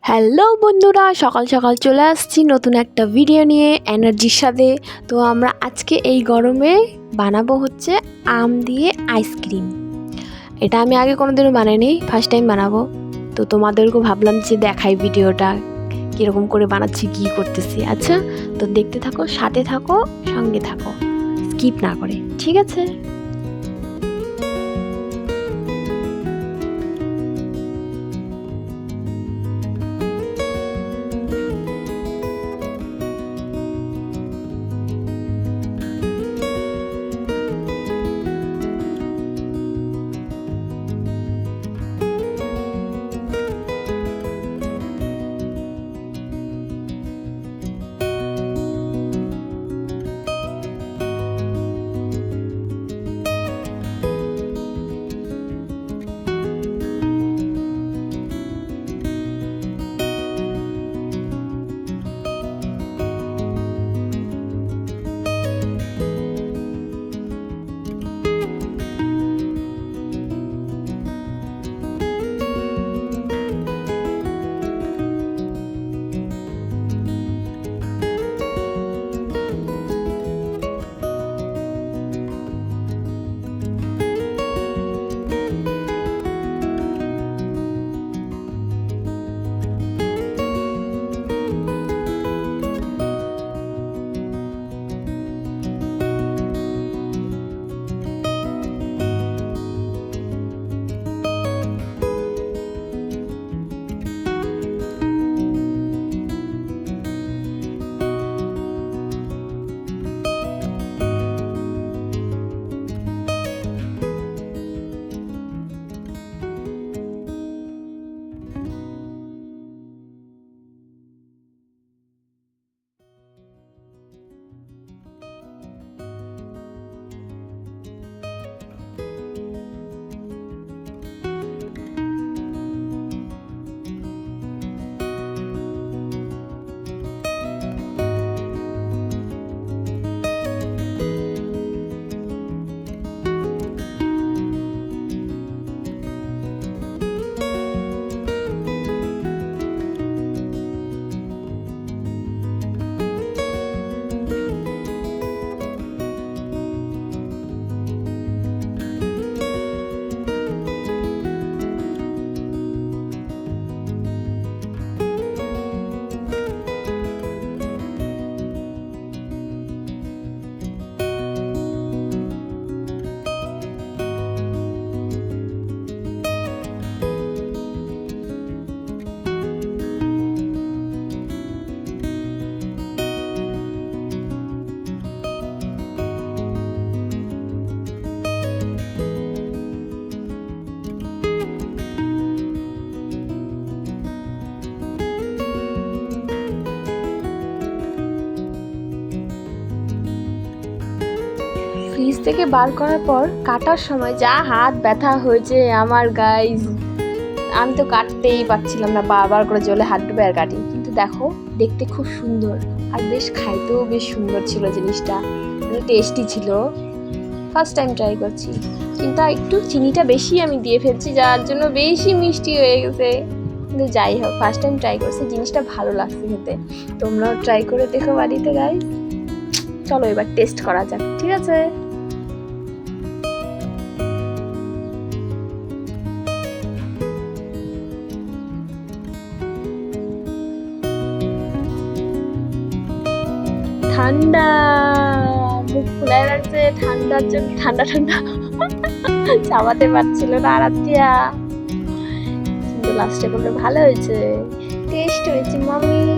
Hello বন্ধুরা, সকাল সকাল চলে আসছি নতুন একটা ভিডিও নিয়ে এনার্জির সাথে। তো আমরা আজকে এই গরমে বানাবো হচ্ছে আম দিয়ে আইসক্রিম। এটা আমি আগে কোনোদিনও বানাইনি, ফার্স্ট টাইম বানাবো। তো তোমাদেরকেও ভাবলাম যে দেখাই ভিডিওটা কীরকম করে বানাচ্ছি, কী করতেছি। আচ্ছা, তো দেখতে থাকো, সাথে থাকো, সঙ্গে থাকো, স্কিপ না করে, ঠিক আছে? ফ্রিজ থেকে বার করার পর কাটার সময় যা হাত ব্যথা হয়েছে আমার গাইজ, আমি তো কাটতেই পারছিলাম না, বারবার করে জলে হাত ডুবে আর কাটি। কিন্তু দেখো, দেখতে খুব সুন্দর আর বেশ খাইতেও বেশ সুন্দর ছিল জিনিসটা, মানে টেস্টি ছিল। ফার্স্ট টাইম ট্রাই করছি, কিন্তু একটু চিনিটা বেশি আমি দিয়ে ফেলছি, যার জন্য বেশি মিষ্টি হয়ে গেছে। কিন্তু যাই হোক, ফার্স্ট টাইম ট্রাই করছি, জিনিসটা ভালো লাগছে খেতে। তোমরাও ট্রাই করে দেখো বাড়িতে গাইজ। চলো এবার টেস্ট করা যাক, ঠিক আছে? ঠান্ডা, মুখ ফুলায় রাখছে ঠান্ডার জন্য, ঠান্ডা ঠান্ডা চাবাতে পারছিল না আরাধ্যা, কিন্তু লাস্টে বললো ভালো হয়েছে, টেস্ট হয়েছে মামি।